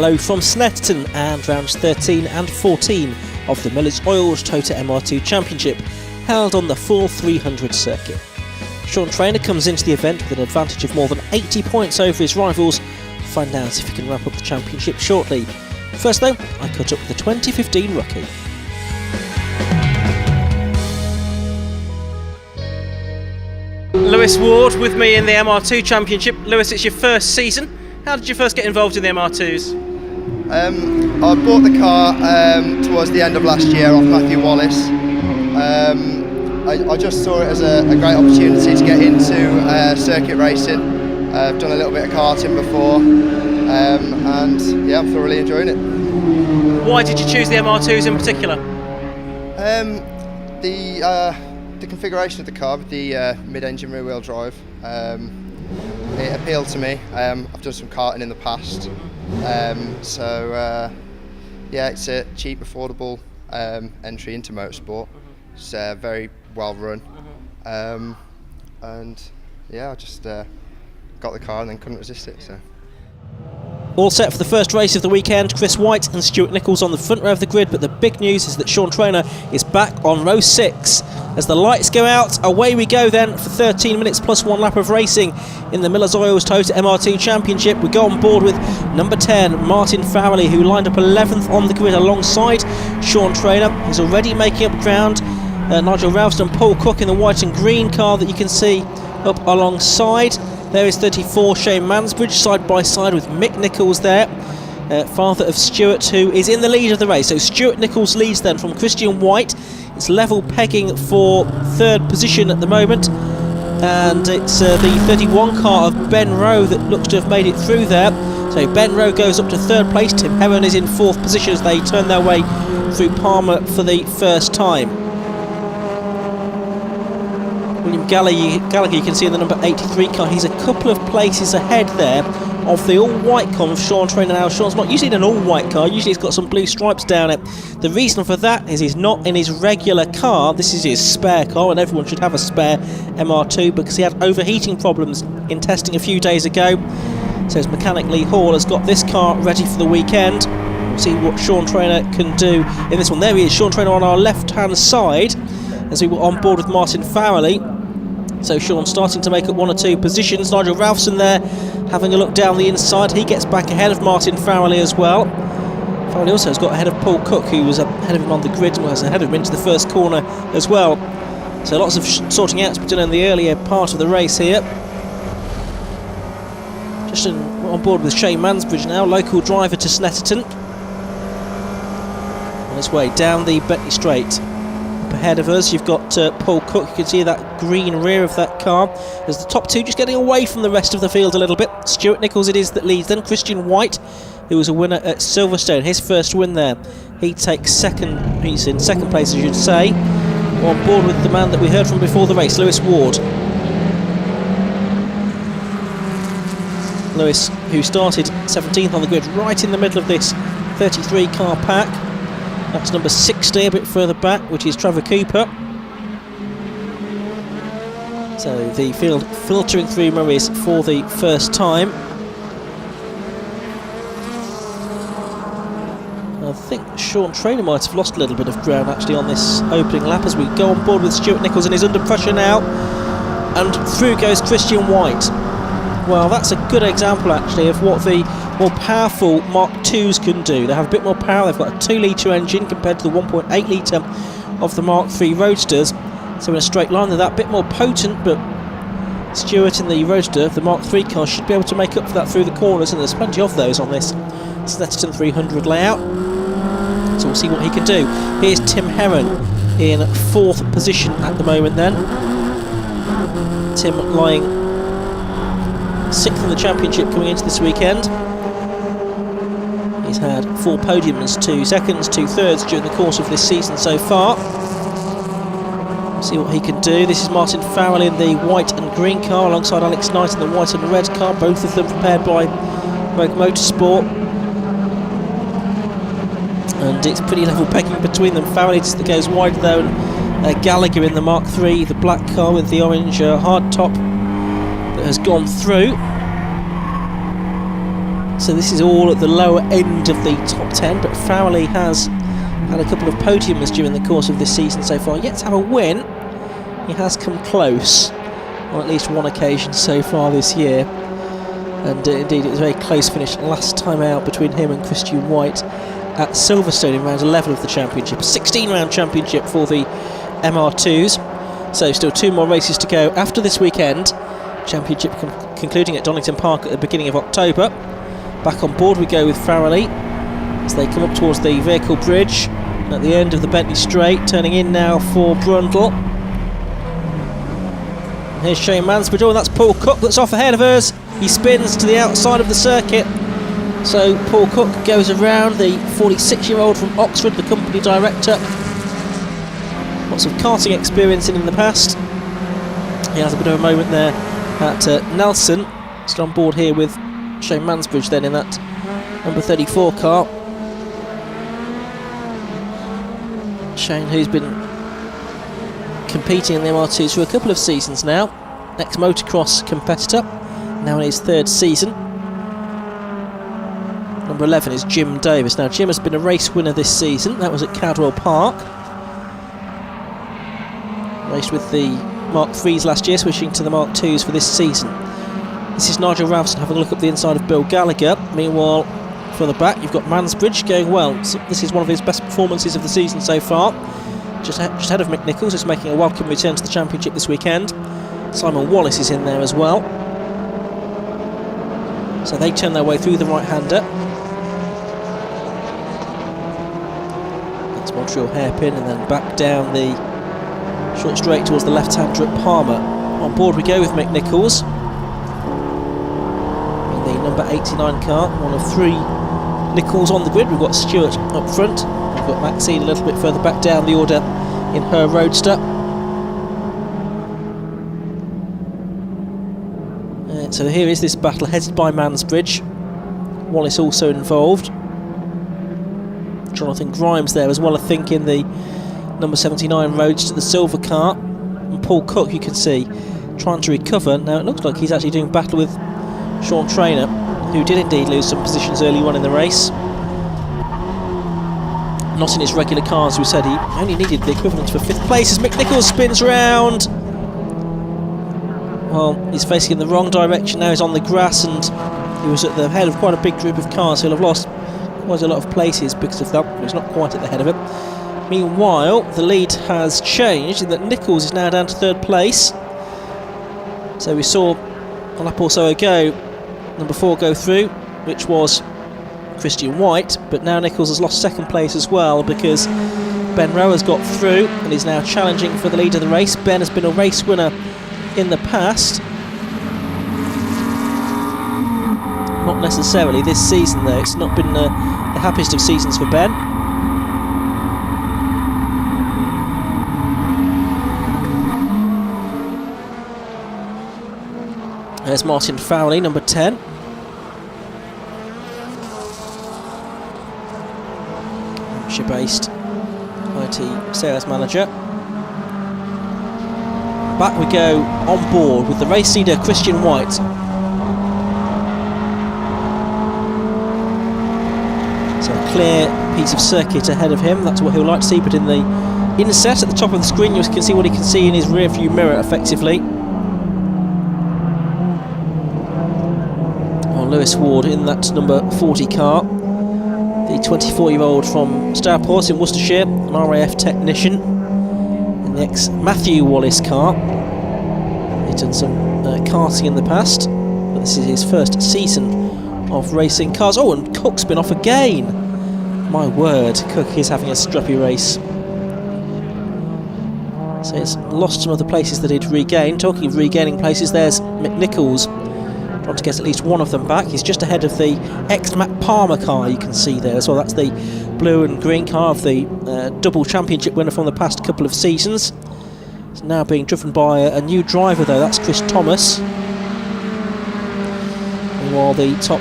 Hello from Snetterton and rounds 13 and 14 of the Miller's Oils Toyota MR2 Championship, held on the full 300 circuit. Sean Traynor comes into the event with an advantage of more than 80 points over his rivals. Find out if he can wrap up the championship shortly. First though, I caught up with the 2015 rookie. Lewis Ward with me in the MR2 Championship. Lewis, it's your first season. How did you first get involved in the MR2s? I bought the car towards the end of last year off Matthew Wallace. I just saw it as a great opportunity to get into circuit racing. I've done a little bit of karting before, and yeah, I'm thoroughly enjoying it. Why did you choose the MR2s in particular? The configuration of the car with the mid-engine rear-wheel drive, it appealed to me. I've done some karting in the past, so yeah, it's a cheap, affordable entry into motorsport. It's very well run, and yeah, I just got the car and then couldn't resist it. So. All set for the first race of the weekend. Chris White and Stuart Nichols on the front row of the grid, but the big news is that Sean Traynor is back on row 6. As the lights go out, away we go then for 13 minutes plus 1 lap of racing in the Miller's Oils Toyota MR2 Championship. We go on board with number 10, Martin Farrelly, who lined up 11th on the grid alongside Sean Traynor. He's already making up ground. Nigel Ralston and Paul Cook in the white and green car that you can see up alongside. There is 34, Shane Mansbridge, side by side with Mick Nichols there, father of Stuart, who is in the lead of the race. So Stuart Nichols leads then from Christian White. It's level pegging for third position at the moment, and it's the 31 car of Ben Rowe that looks to have made it through there. So Ben Rowe goes up to third place. Tim Heron is in fourth position as they turn their way through Palmer for the first time. William Gallagher, you can see in the number 83 car, he's a couple of places ahead there of the all-white car of Sean Traynor. Now, Sean's not usually in an all-white car, usually he's got some blue stripes down it. The reason for that is he's not in his regular car. This is his spare car, and everyone should have a spare MR2 because he had overheating problems in testing a few days ago. So his mechanic Lee Hall has got this car ready for the weekend. We'll see what Sean Traynor can do in this one. There he is, Sean Traynor on our left-hand side as we were on board with Martin Farrelly. So Sean starting to make up 1 or 2 positions. Nigel Ralston there having a look down the inside. He gets back ahead of Martin Farrelly as well. Farrelly also has got ahead of Paul Cook, who was ahead of him on the grid and was ahead of him into the first corner as well. So lots of sorting out to be done in the earlier part of the race here. Just on board with Shane Mansbridge now, local driver to Snetterton. On his way down the Bentley Straight. Ahead of us you've got Paul Cook. You can see that green rear of that car as the top 2 just getting away from the rest of the field a little bit. Stuart Nichols it is that leads, then Christian White, who was a winner at Silverstone, his first win there. He takes second, he's in second place I should say. We're on board with the man that we heard from before the race, Lewis Ward. Lewis, who started 17th on the grid, right in the middle of this 33 car pack. That's number 60 a bit further back, which is Trevor Cooper. So the field filtering through Murray's for the first time. I think Sean Traynor might have lost a little bit of ground actually on this opening lap as we go on board with Stuart Nichols, and he's under pressure now. And through goes Christian White. Well, that's a good example actually of what the more powerful Mark IIs can do. They have a bit more power. They've got a 2-litre engine compared to the 1.8 litre of the Mark III Roadsters. So in a straight line they're that bit more potent, but Stuart in the Roadster, the Mark III car, should be able to make up for that through the corners, and there's plenty of those on this Snetterton 300 layout. So we'll see what he can do. Here's Tim Heron in 4th position at the moment then. Tim lying 6th in the championship coming into this weekend. He's had 4 podiums, 2 seconds, 2 thirds during the course of this season so far. See what he can do. This is Martin Farrelly in the white and green car alongside Alex Knight in the white and red car, both of them prepared by Rogue Motorsport. And it's pretty level pegging between them. Farrelly just goes wide though, and Gallagher in the Mark III, the black car with the orange hard top that has gone through. So this is all at the lower end of the top 10, but Farrelly has had a couple of podiums during the course of this season so far. Yet to have a win, he has come close on at least one occasion so far this year. And indeed, it was a very close finish last time out between him and Christian White at Silverstone in round 11 of the championship. A 16-round championship for the MR2s. So still 2 more races to go after this weekend. Championship concluding at Donington Park at the beginning of October. Back on board we go with Farrelly as they come up towards the vehicle bridge at the end of the Bentley Straight, turning in now for Brundle. And here's Shane Mansbridge. Oh, and that's Paul Cook that's off ahead of us. He spins to the outside of the circuit. So Paul Cook goes around, the 46-year-old from Oxford, the company director. Lots of karting experience in the past. He has a bit of a moment there at Nelson. Still on board here with Shane Mansbridge then in that number 34 car. Shane, who's been competing in the MR2s for a couple of seasons now, ex-motocross competitor, now in his 3rd season. Number 11 is Jim Davis. Now Jim has been a race winner this season, that was at Cadwell Park. Raced with the Mark 3s last year, switching to the Mark 2s for this season. This is Nigel Ralston having a look up the inside of Bill Gallagher. Meanwhile, further back you've got Mansbridge going well. So this is one of his best performances of the season so far. Just ahead of Mick Nichols, who's making a welcome return to the championship this weekend. Simon Wallace is in there as well. So they turn their way through the right-hander. That's Montreal hairpin, and then back down the short straight towards the left-hander at Palmer. On board we go with Mick Nichols. Number 89 car, one of 3 Nichols on the grid. We've got Stewart up front, we've got Maxine a little bit further back down the order in her Roadster. So here is this battle headed by Mansbridge. Wallace also involved. Jonathan Grimes there as well, I think, in the number 79 Roadster, the silver car. And Paul Cook, you can see, trying to recover. Now it looks like he's actually doing battle with Sean Traynor, who did indeed lose some positions early on in the race. Not in his regular car, as we said, he only needed the equivalent for 5th place as Mick Nichols spins round. Well, he's facing in the wrong direction now, he's on the grass, and he was at the head of quite a big group of cars, so he'll have lost quite a lot of places because of that, but he's not quite at the head of it. Meanwhile, the lead has changed in that Nichols is now down to 3rd place. So we saw a lap or so ago number 4 go through, which was Christian White, but now Nichols has lost 2nd place as well because Ben Rowe has got through and is now challenging for the lead of the race. Ben has been a race winner in the past, not necessarily this season though. It's not been the happiest of seasons for Ben. There's Martin Fowley, number 10. Hampshire-based IT sales manager. Back we go on board with the race leader Christian White. So a clear piece of circuit ahead of him, that's what he'll like to see, but in the inset at the top of the screen you can see what he can see in his rear view mirror effectively. Lewis Ward in that number 40 car, the 24-year-old from Stourport in Worcestershire, an RAF technician in the ex-Matthew Wallace car. He's done some karting in the past, but this is his 1st season of racing cars. Oh, and Cook's been off again. My word, Cook is having a strappy race. So he's lost some of the places that he'd regained. Talking of regaining places, there's Mick Nichols, trying to get at least one of them back. He's just ahead of the ex-Matt Palmer car, you can see there as well. That's the blue and green car of the double championship winner from the past couple of seasons. It's now being driven by a new driver though, that's Chris Thomas. Meanwhile, the top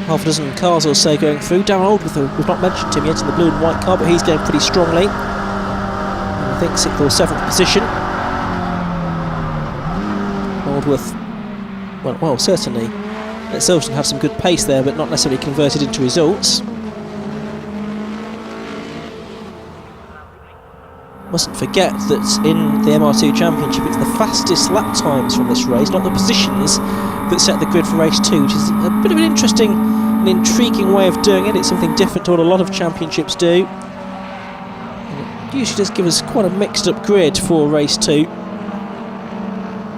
half a dozen cars or so going through. Darren Oldworth, we've not mentioned him yet in the blue and white car, but he's going pretty strongly. I think 6th or 7th position. Oldworth, well, certainly Silverstone have some good pace there, but not necessarily converted into results. Mustn't forget that in the MR2 Championship, it's the fastest lap times from this race, not the positions, that set the grid for race 2, which is a bit of an interesting and intriguing way of doing it. It's something different to what a lot of championships do. And it usually does give us quite a mixed up grid for race 2,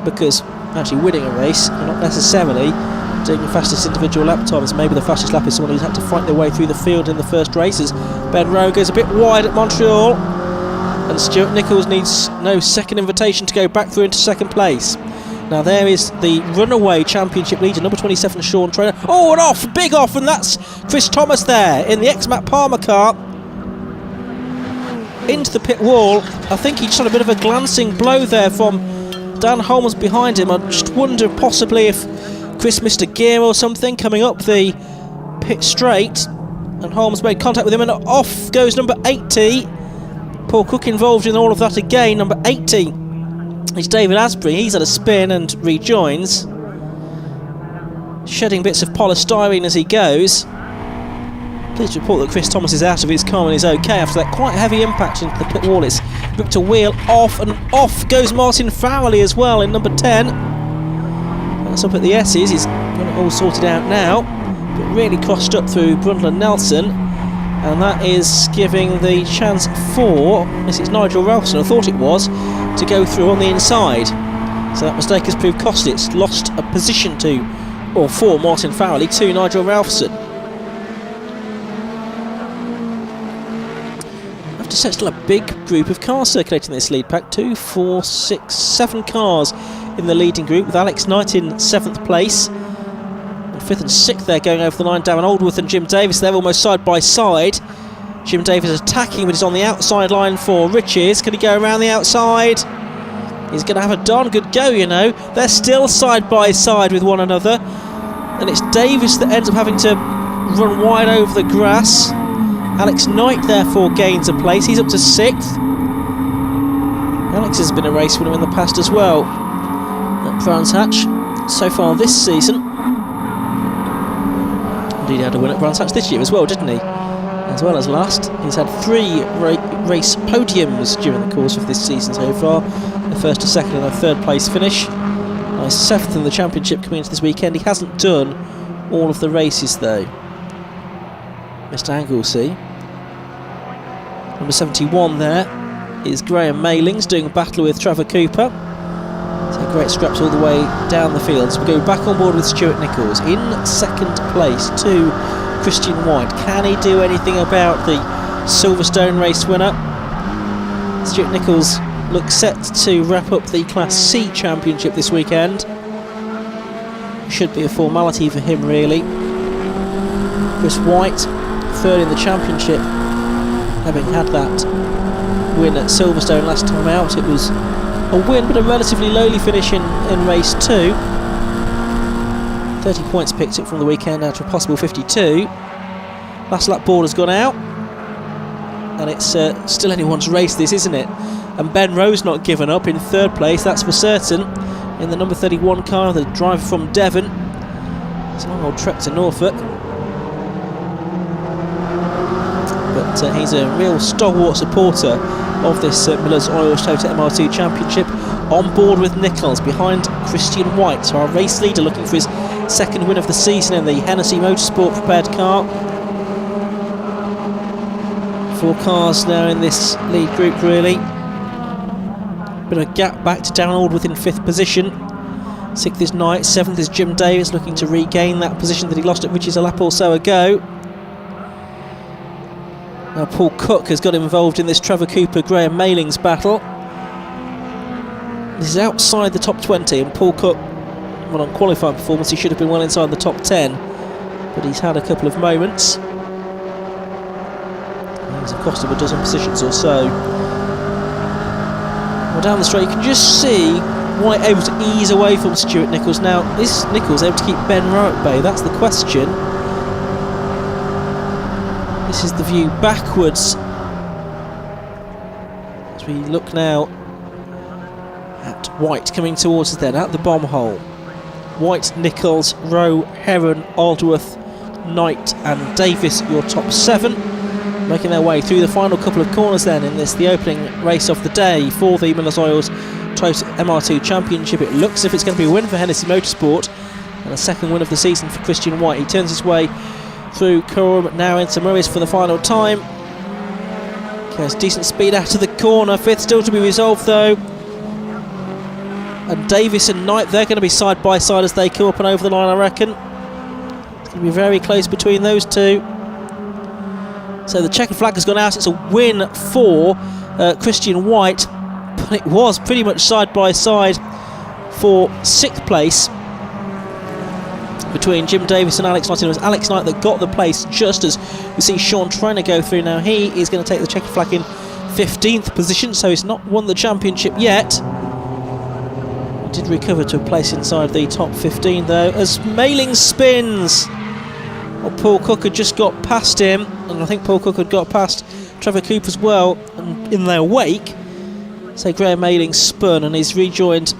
because actually winning a race, you're not necessarily doing the fastest individual lap times. Maybe the fastest lap is someone who's had to fight their way through the field in the first races. Ben Rowe goes a bit wide at Montreal, and Stuart Nichols needs no second invitation to go back through into second place. Now there is the runaway championship leader, number 27, Sean Traynor. Oh, and off, big off, and that's Chris Thomas there in the X-Mac Palmer car. Into the pit wall. I think he just had a bit of a glancing blow there from Dan Holmes behind him. I just wonder possibly if Chris missed a gear or something coming up the pit straight, and Holmes made contact with him, and off goes number 80. Paul Cook involved in all of that again. Number 80 is David Asprey. He's had a spin and rejoins, shedding bits of polystyrene as he goes. Pleased to report that Chris Thomas is out of his car and is okay after that quite heavy impact into the pit wall. It's Victor Wheel off, and off goes Martin Fowley as well in number 10. That's up at the S's. He's got it all sorted out now, but really crossed up throh Brundle and Nelson, and that is giving the chance for, yes, it's Nigel Ralphson, I thought it was, to go through on the inside. So that mistake has proved costly. It's lost a position to, or for Martin Fowley to Nigel Ralphson. I have to say, still a big group of cars circulating this lead pack. 2, 4, 6, 7 cars in the leading group, with Alex Knight in 7th place. And 5th and 6th there going over the line. Darren Aldworth and Jim Davis, they're almost side by side. Jim Davis attacking, but he's on the outside line for Riches. Can he go around the outside? He's going to have a darn good go, you know. They're still side by side with one another, and it's Davis that ends up having to run wide over the grass. Alex Knight therefore gains a place. He's up to 6th. Alex has been a race winner in the past as well at Brands Hatch so far this season. Indeed, he had a win at Brands Hatch this year as well, didn't he? As well as last. He's had 3 race podiums during the course of this season so far. A 1st, a 2nd and a 3rd place finish. Nice 7th in the championship coming into this weekend. He hasn't done all of the races though, Mr Anglesey. Number 71 there is Graham Mailings doing a battle with Trevor Cooper. So great scraps all the way down the field. So we go back on board with Stuart Nichols in 2nd place to Christian White. Can he do anything about the Silverstone race winner? Stuart Nichols looks set to wrap up the Class C championship this weekend. Should be a formality for him really. Chris White, 3rd in the championship, having had that win at Silverstone last time out. It was a win, but a relatively lowly finish in race 2. 30 points picked up from the weekend out to a possible 52. Last lap board has gone out, and it's still anyone's race this, isn't it? And Ben Rowe's not given up in 3rd place, that's for certain, in the number 31 car, the driver from Devon. It's a long old trek to Norfolk, but he's a real stalwart supporter of this Miller's Oil Toyota MR2 Championship, on board with Nichols behind Christian White. So our race leader looking for his 2nd win of the season in the Hennessy Motorsport prepared car. 4 cars now in this lead group really. Bit of a gap back to Darren Aldworth in 5th position. 6th is Knight, 7th is Jim Davis, looking to regain that position that he lost at Riches a lap or so ago. Now Paul Cook has got involved in this Trevor Cooper-Graham Mailings battle. This is outside the top 20, and Paul Cook, well, on qualifying performance, he should have been well inside the top 10, but he's had a couple of moments. He's cost him a dozen positions or so. Well, down the straight, you can just see White able to ease away from Stuart Nichols. Now, is Nichols able to keep Ben Rowe at bay? That's the question. This is the view backwards as we look now at White coming towards us then, at the bomb hole. White, Nichols, Rowe, Heron, Aldworth, Knight and Davis, your top 7. Making their way through the final couple of corners then in this, the opening race of the day for the Millers Oils Toyota MR2 Championship. It looks as if it's going to be a win for Hennessy Motorsport and a second win of the season for Christian White. He turns his way through Coram, now into Murray's for the final time. There's decent speed out of the corner, 5th still to be resolved though. And Davis and Knight, they're going to be side by side as they come up and over the line, I reckon. It's going to be very close between those two. So the checkered flag has gone out. It's a win for Christian White, but it was pretty much side by side for 6th place between Jim Davis and Alex Knight. It was Alex Knight that got the place just as we see Sean Trainer go through. Now he is going to take the checkered flag in 15th position, so he's not won the championship yet. He did recover to a place inside the top 15 though, as Mailing spins. Well, Paul Cook had just got past him, and I think Paul Cook had got past Trevor Cooper as well, and in their wake, so Graham Mailing spun and he's rejoined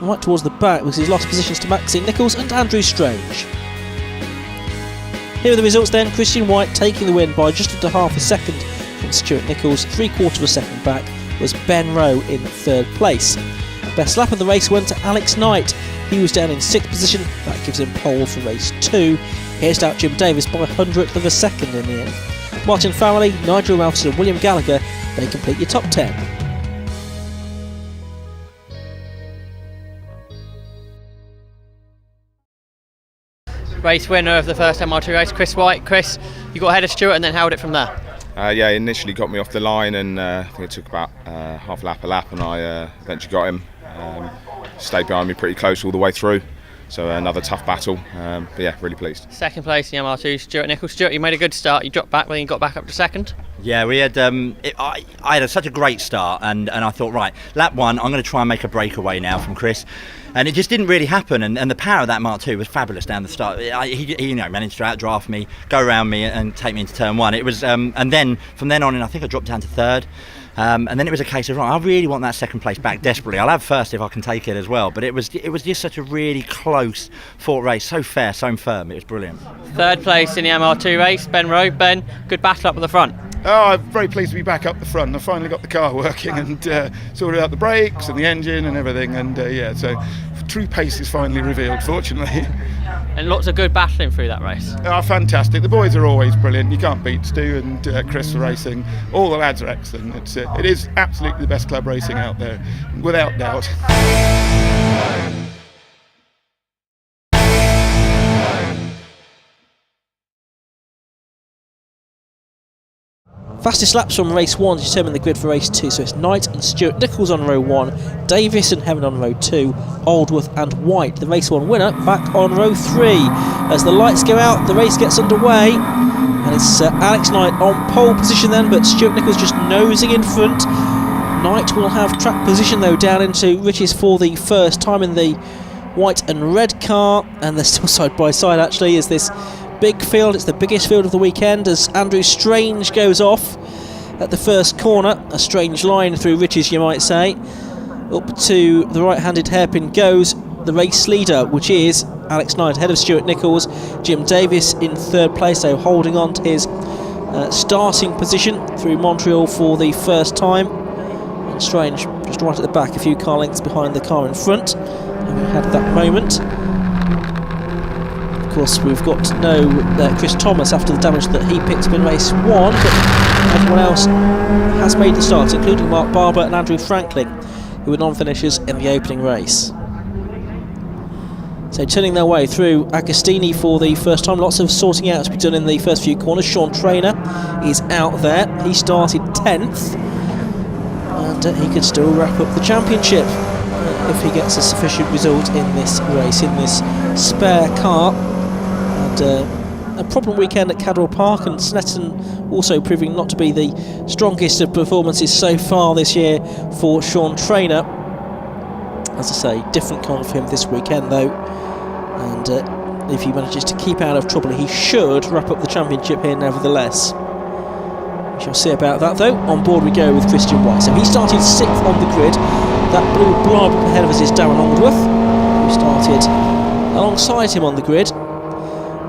right towards the back because he's lost positions to Maxine Nichols and Andrew Strange. Here are the results then. Christian White taking the win by just under half a second from Stuart Nichols. 3/4 of a second back was Ben Rowe in 3rd place. Best lap of the race went to Alex Knight. He was down in 6th position. That gives him pole for race 2. Here's out Jim Davis by 100th of a second in the end. Martin Farrelly, Nigel Ralphson and William Gallagher, they complete your top 10. Race winner of the first MR2 race, Chris White. Chris, you got ahead of Stuart and then held it from there. Yeah, he initially got me off the line, and I think it took about half a lap, and I eventually got him. Stayed behind me pretty close all the way through, so another tough battle, but yeah, really pleased. 2nd place in the MR2, Stuart Nichols. Stuart, you made a good start, you dropped back, but then you got back up to 2nd. Yeah, we had. I had such a great start, and I thought, right, lap 1, I'm going to try and make a breakaway now from Chris, and it just didn't really happen. And the power of that Mark II was fabulous down the start. He managed to outdraft me, go around me, and take me into turn 1. It was, and then from then on, I think I dropped down to 3rd. And then it was a case of, right, I really want that 2nd place back desperately. I'll have 1st if I can take it as well. But it was just such a really close fought race, so fair, so firm. It was brilliant. 3rd place in the MR2 race, Ben Rowe. Ben, good battle up at the front. Oh, I'm very pleased to be back up the front. I finally got the car working and sorted out the brakes and the engine and everything. And yeah, so true pace is finally revealed, fortunately. And lots of good battling through that race. Oh, fantastic. The boys are always brilliant. You can't beat Stu and Chris for racing. All the lads are excellent. It is absolutely the best club racing out there, without doubt. Fastest laps from race 1 to determine the grid for race 2. So it's Knight and Stuart Nichols on row 1, Davis and Heron on row 2, Aldworth and White, the race 1 winner, back on row 3. As the lights go out, the race gets underway, and it's Alex Knight on pole position then, but Stuart Nichols just nosing in front. Knight will have track position though down into Riches for the first time in the white and red car, and they're still side by side actually as this big field. It's the biggest field of the weekend as Andrew Strange goes off at the first corner. A strange line through Riches, you might say. Up to the right-handed hairpin goes the race leader, which is Alex Knight ahead of Stuart Nichols. Jim Davis in 3rd place, so holding on to his starting position through Montreal for the first time. And Strange just right at the back, a few car lengths behind the car in front. And we had that moment. Of course, we've got to know Chris Thomas after the damage that he picked up in race 1, but everyone else has made the start, including Mark Barber and Andrew Franklin, who were non-finishers in the opening race. So turning their way through Agostini for the first time. Lots of sorting out to be done in the first few corners. Sean Trainer is out there. He started 10th, and he could still wrap up the championship if he gets a sufficient result in this race, in this spare car. And a problem weekend at Cadwell Park, and Snetterton also proving not to be the strongest of performances so far this year for Sean Trainer. As I say, different car for him this weekend though, and if he manages to keep out of trouble, he should wrap up the championship here nevertheless. We shall see about that though. On board we go with Christian White. So he started 6th on the grid. That blue blob ahead of us is Darren Aldworth, who started alongside him on the grid.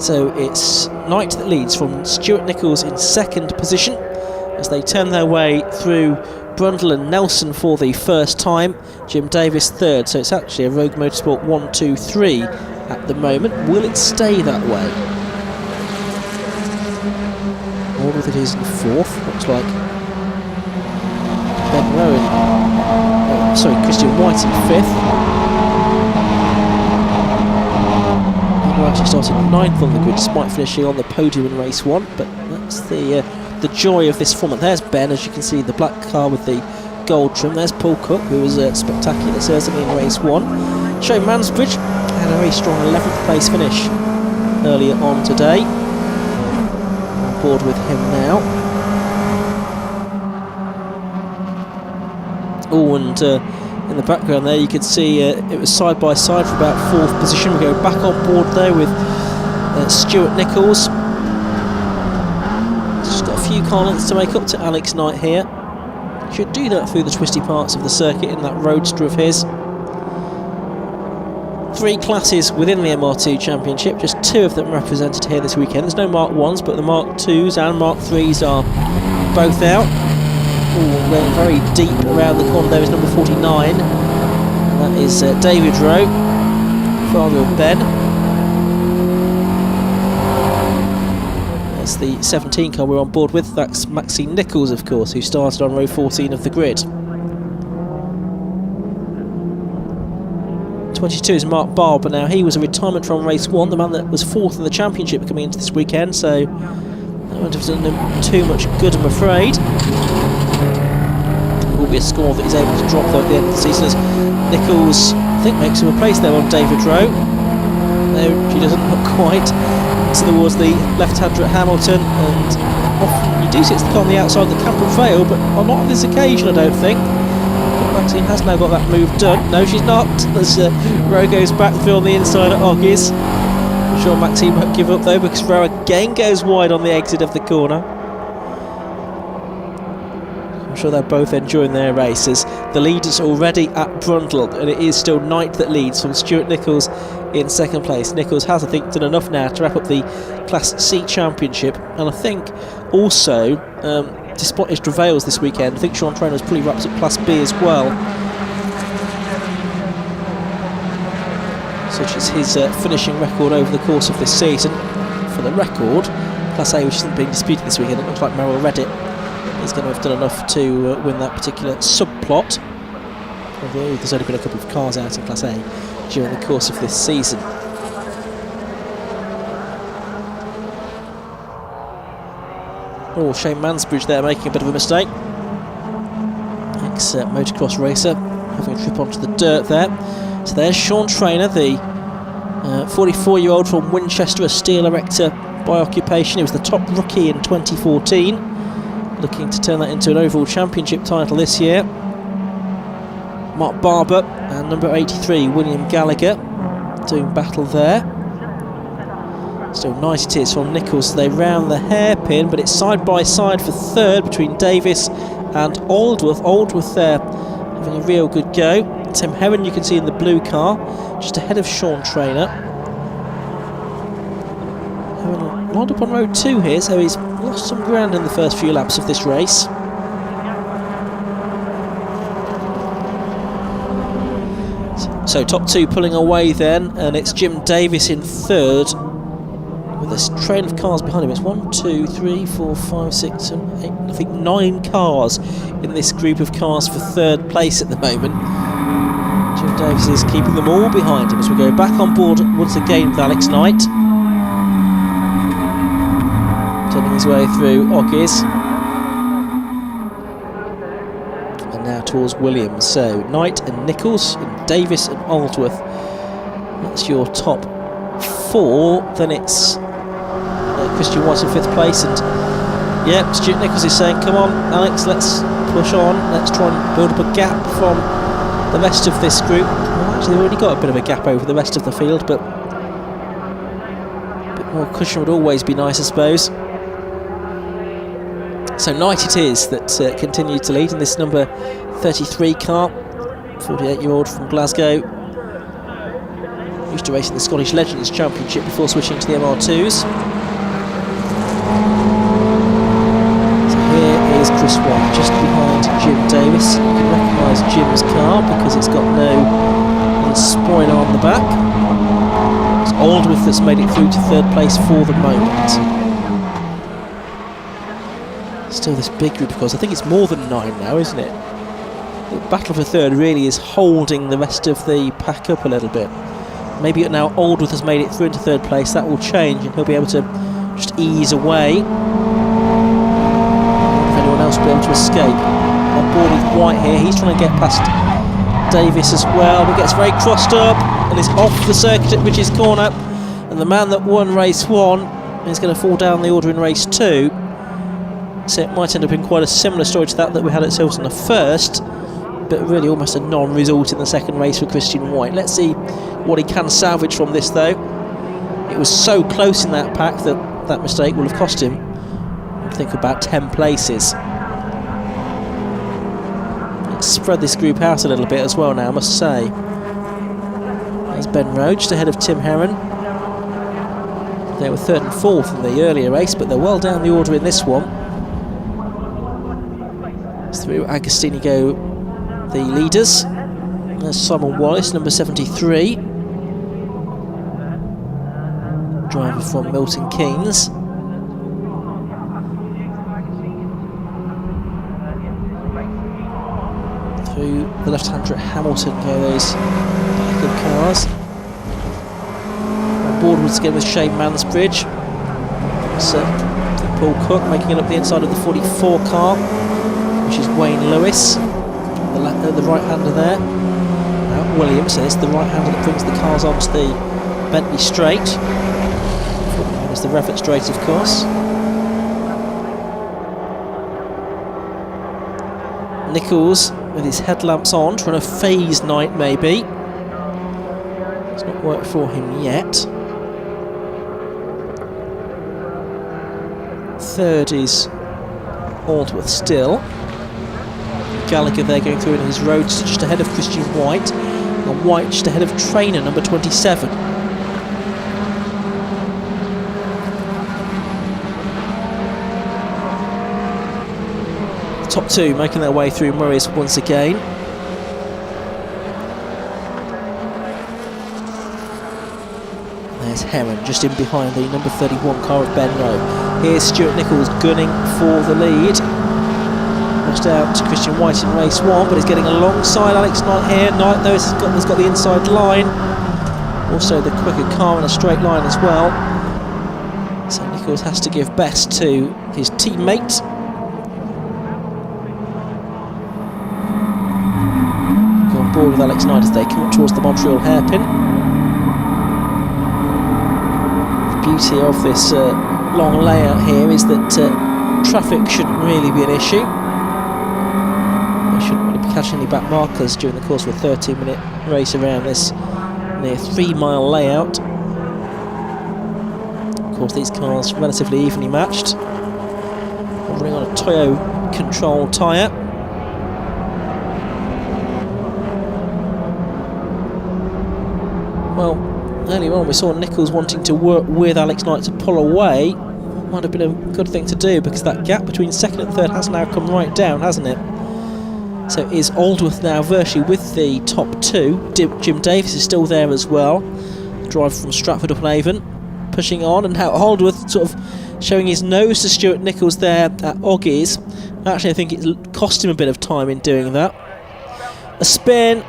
So it's Knight that leads from Stuart Nichols in second position as they turn their way through Brundle and Nelson for the first time. Jim Davis third, so it's actually a Rogue Motorsport 1, 2, 3 at the moment. Will it stay that way? Aldworth it is in fourth, looks like. Ben Rowan, Christian White in fifth. Ben Rowan actually started ninth on the grid despite finishing on the podium in race 1, but that's the joy of this format. There's Ben, as you can see, the black car with the gold trim. There's Paul Cook, who was spectacular, certainly in race 1. Shane Mansbridge had a very strong 11th place finish earlier on today. On board with him now. Oh, and in the background there you could see it was side by side for about 4th position. We go back on board there with Stuart Nichols. Just got a few car lengths to make up to Alex Knight here. Should do that through the twisty parts of the circuit in that roadster of his. 3 classes within the MR2 Championship, just 2 of them represented here this weekend. There's no Mark 1s, but the Mark 2s and Mark 3s are both out. Ooh, going very deep around the corner there is number 49. And that is David Rowe, father of Ben. That's the 17 car we're on board with. That's Maxine Nichols, of course, who started on row 14 of the grid. 22 is Mark Barber. Now, he was a retirement from race 1, the man that was 4th in the championship coming into this weekend, so that won't have done him too much good, I'm afraid. Will be a score that he's able to drop though at the end of the season as Nichols, I think, makes him a place there on David Rowe. No, she doesn't look quite towards the left-hander at Hamilton, and often you do see it's the car on the outside that can prevail, but not on this occasion, I don't think. But Maxine has now got that move done. No, she's not, as Rowe goes back through on the inside at Oggies. I'm sure Maxine won't give up though, because Rowe again goes wide on the exit of the corner. I'm sure they're both enjoying their races. The lead is already at Brundle, and it is still Knight that leads from Stuart Nichols in second place. Nichols has, I think, done enough now to wrap up the Class C Championship, and I think also, despite his travails this weekend, I think Sean Trainer's probably wrapped up Class B as well. Such is his finishing record over the course of this season. For the record, Class A, which isn't being disputed this weekend, it looks like Merrill Reddit is going to have done enough to win that particular subplot, although there's only been a couple of cars out in Class A during the course of this season. Oh, Shane Mansbridge there making a bit of a mistake. Ex-motocross racer having a trip onto the dirt there. So there's Sean Trainer, the 44-year-old from Winchester, a steel erector by occupation. He was the top rookie in 2014. Looking to turn that into an overall championship title this year. Mark Barber and number 83 William Gallagher doing battle there. Still nice it is from Nichols. They round the hairpin, but it's side by side for third between Davis and Aldworth. Aldworth there having a real good go. Tim Heron you can see in the blue car, just ahead of Sean Trainer. Heron lined up on row 2 here, so he's lost some ground in the first few laps of this race. So top 2 pulling away then, and it's Jim Davis in third with a train of cars behind him. It's 1, 2, 3, 4, 5, 6, 7, 8, I think 9 cars in this group of cars for third place at the moment. Jim Davis is keeping them all behind him as we go back on board once again with Alex Knight. Turning his way through Oggies. And now towards Williams. So Knight and Nichols and Davis and Aldworth. That's your top 4. Then it's Christian White in 5th place. And yeah, Stuart Nichols is saying, come on Alex, let's push on. Let's try and build up a gap from the rest of this group. Well, actually they've already got a bit of a gap over the rest of the field, but a bit more cushion would always be nice, I suppose. So Knight it is that continued to lead in this number 33 car, 48-year-old from Glasgow. Used to racing the Scottish Legends Championship before switching to the MR2s. So here is Chris White, just behind Jim Davis. You can recognise Jim's car because it's got no spoiler on the back. It's Aldworth that's made it through to third place for the moment. Still this big group, because I think it's more than 9 now, isn't it? The battle for third really is holding the rest of the pack up a little bit. Maybe now Aldworth has made it through into third place, that will change and he'll be able to just ease away. If anyone else will be able to escape. On board with White here, he's trying to get past Davis as well, but gets very crossed up and is off the circuit at Ridge's Corner. And the man that won race 1 is going to fall down the order in race 2. So it might end up in quite a similar story to that we had at Silverstone the first, but really almost a non-result in the second race for Christian White. Let's see what he can salvage from this though. It was so close in that pack that that mistake will have cost him, I think, about 10 places. Let's spread this group out a little bit as well now, I must say. There's Ben Rowe just ahead of Tim Herron. They were 3rd and 4th in the earlier race, but they're well down the order in this one. Through Agostini go the leaders. There's Simon Wallace, number 73. Driver from Milton Keynes. Through the left-hander at Hamilton go those pack of cars. On board once again with Shane Mansbridge. So Paul Cook making it up the inside of the 44 car, which is Wayne Lewis, the right-hander there. Now Williams, so it's the right-hander that brings the cars onto the Bentley Straight. There's the Revett Straight, of course. Nichols with his headlamps on, trying to phase Knight maybe. It's not worked for him yet. Third is Aldworth still. Gallagher there going through in his Roadster just ahead of Christian White, and White just ahead of Trainer number 27. The top two making their way through Murray's once again. There's Herron just in behind the number 31 car of Ben Rowe. Here's Stuart Nichols gunning for the lead. Pushed out to Christian White in race 1, but he's getting alongside Alex Knight here. Knight, though, has got the inside line. Also the quicker car in a straight line as well. So Nichols has to give best to his teammate. Go on board with Alex Knight as they come up towards the Montreal hairpin. The beauty of this long layout here is that traffic shouldn't really be an issue. Shouldn't really be catching any back markers during the course of a 13-minute race around this near 3-mile layout. Of course, these cars relatively evenly matched. We're running on a Toyo control tyre. Well, earlier on we saw Nichols wanting to work with Alex Knight to pull away. Might have been a good thing to do, because that gap between second and third has now come right down, hasn't it? So is Aldworth now virtually with the top two. Jim Davis is still there as well, the driver from Stratford-upon-Avon, pushing on, and now Aldworth sort of showing his nose to Stuart Nichols there at Oggies. Actually, I think it cost him a bit of time in doing that. A spin,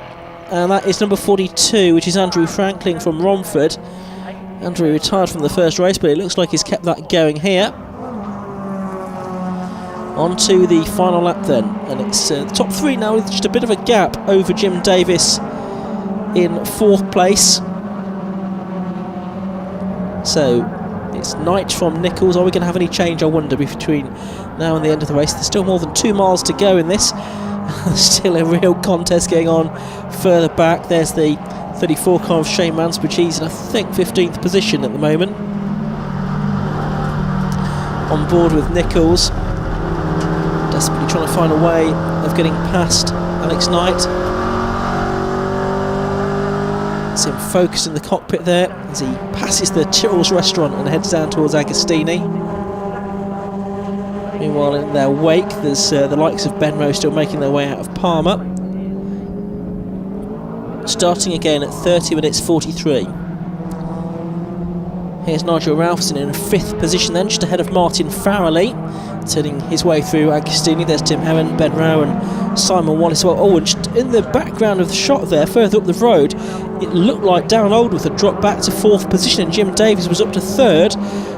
and that is number 42, which is Andrew Franklin from Romford. Andrew retired from the first race, but it looks like he's kept that going here. On to the final lap then, and it's the top three now with just a bit of a gap over Jim Davis in 4th place. So it's Knight from Nichols. Are we going to have any change, I wonder, between now and the end of the race? There's still more than 2 miles to go in this. Still a real contest going on further back. There's the 34 car of Shane Mansbridge. He's in, I think, 15th position at the moment. On board with Nichols, desperately trying to find a way of getting past Alex Knight. It's him focused in the cockpit there as he passes the Tyrrell's restaurant and heads down towards Agostini. Meanwhile, in their wake, there's the likes of Benro still making their way out of Palmer. Starting again at 30 minutes 43. Here's Nigel Ralphson in 5th position then, just ahead of Martin Farrelly, turning his way through Agostini. There's Tim Heron, Ben Rowe and Simon Wallace. Oh, and just in the background of the shot there, further up the road, it looked like Darren Oldworth had dropped back to 4th position and Jim Davies was up to 3rd.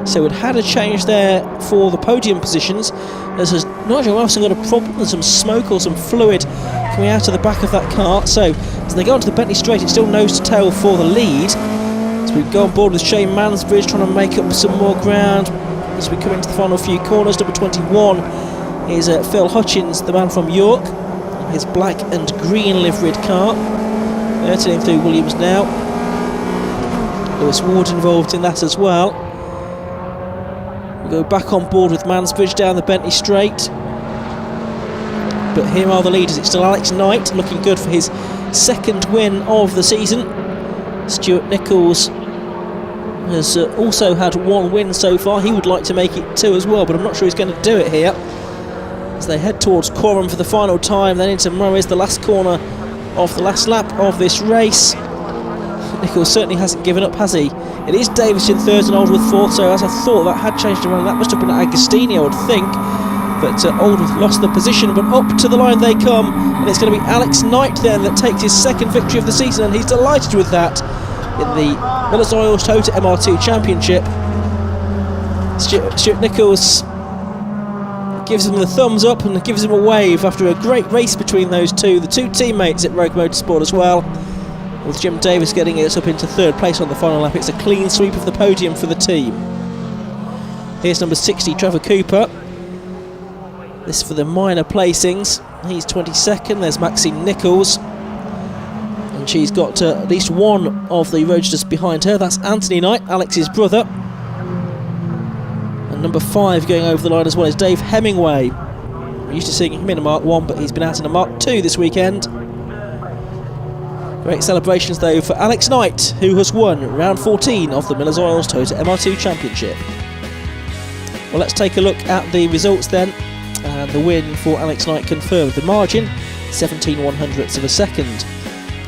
So it had a change there for the podium positions. As Nigel Ralphson got a problem with some smoke or some fluid coming out of the back of that car. So as they go onto the Bentley Straight, it's still nose to tail for the lead. As we go on board with Shane Mansbridge trying to make up some more ground as we come into the final few corners. Number 21 is Phil Hutchins, the man from York, his black and green liveried car. They're turning through Williams now. Lewis Ward involved in that as well. We go back on board with Mansbridge down the Bentley Straight. But here are the leaders. It's still Alex Knight looking good for his 2nd win of the season. Stuart Nichols has also had 1 win so far. He would like to make it 2 as well, but I'm not sure he's going to do it here. As they head towards Coram for the final time, then into Murray's, the last corner of the last lap of this race. Nichols certainly hasn't given up, has he? It is Davis in 3rd and Oldworth 4th, so as I thought, that had changed around. That must have been Agostini, I would think. But Oldworth lost the position, but up to the line they come, and it's going to be Alex Knight then that takes his 2nd victory of the season, and he's delighted with that in the Miller's Oil Toyota MR2 Championship. Stuart Nichols gives him the thumbs up and gives him a wave after a great race between those two, the 2 teammates at Rogue Motorsport as well, with Jim Davis getting us up into 3rd place on the final lap. It's a clean sweep of the podium for the team. Here's number 60, Trevor Cooper. This for the minor placings. He's 22nd. There's Maxine Nichols, and she's got at least one of the roadsters behind her. That's Anthony Knight, Alex's brother. And number 5 going over the line as well is Dave Hemingway. We're used to seeing him in a Mark 1, but he's been out in a Mark 2 this weekend. Great celebrations though for Alex Knight, who has won round 14 of the Miller's Oils Toyota MR2 Championship. Well, let's take a look at the results then. And the win for Alex Knight confirmed. The margin, 17/100ths of a second.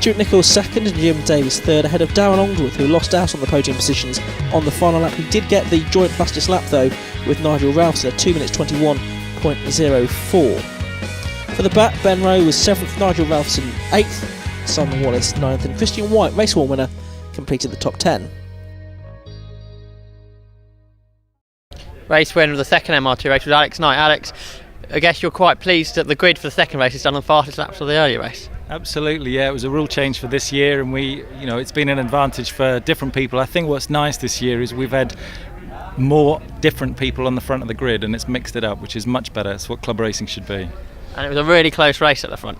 Stuart Nichols 2nd and Jim Davis 3rd, ahead of Darren Oldworth, who lost out on the podium positions on the final lap. He did get the joint fastest lap though with Nigel Ralphson at 2 minutes 21.04. For the back, Ben Rowe was 7th, Nigel Ralphson 8th, Simon Wallace 9th, and Christian White, race 1 winner, completed the top 10. Race winner of the 2nd MR2 race was Alex Knight. Alex, I guess you're quite pleased that the grid for the 2nd race is done on the fastest laps of the earlier race. Absolutely, yeah. It was a rule change for this year, and it's been an advantage for different people. I think what's nice this year is we've had more different people on the front of the grid, and it's mixed it up, which is much better. It's what club racing should be. And it was a really close race at the front.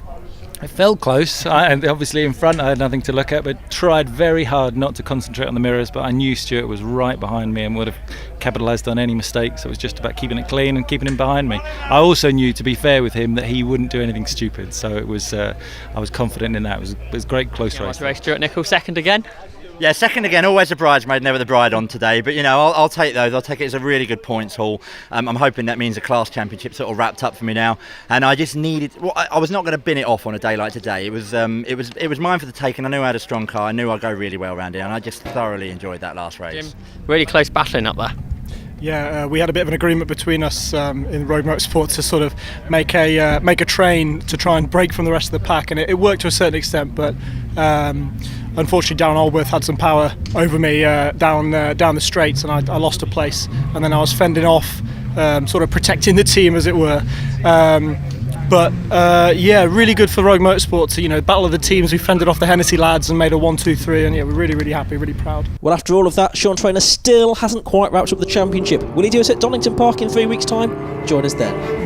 It felt close, and obviously in front I had nothing to look at, but tried very hard not to concentrate on the mirrors, but I knew Stuart was right behind me and would have capitalised on any mistakes, so it was just about keeping it clean and keeping him behind me. I also knew, to be fair with him, that he wouldn't do anything stupid, so it was I was confident in that. It was a great close race. Stuart Nichols 2nd again. Yeah, 2nd again, always a bridesmaid, never the bride on today. But, I'll take those. I'll take it as a really good points haul. I'm hoping that means the class championship sort of wrapped up for me now. And I just needed... Well, I was not going to bin it off on a day like today. It was mine for the taking. I knew I had a strong car. I knew I'd go really well around here. And I just thoroughly enjoyed that last race. Jim, really close battling up there. Yeah, we had a bit of an agreement between us in Rogue Motorsport to sort of make a train to try and break from the rest of the pack, and it worked to a certain extent. But unfortunately, Darren Oldworth had some power over me down the straights, and I lost a place. And then I was fending off, sort of protecting the team, as it were. But really good for Rogue Motorsport to battle of the teams. We fended off the Hennessy lads and made a 1-2-3, and we're really, really happy, really proud. Well, after all of that, Sean Traynor still hasn't quite wrapped up the championship. Will he do it at Donington Park in 3 weeks' time? Join us then.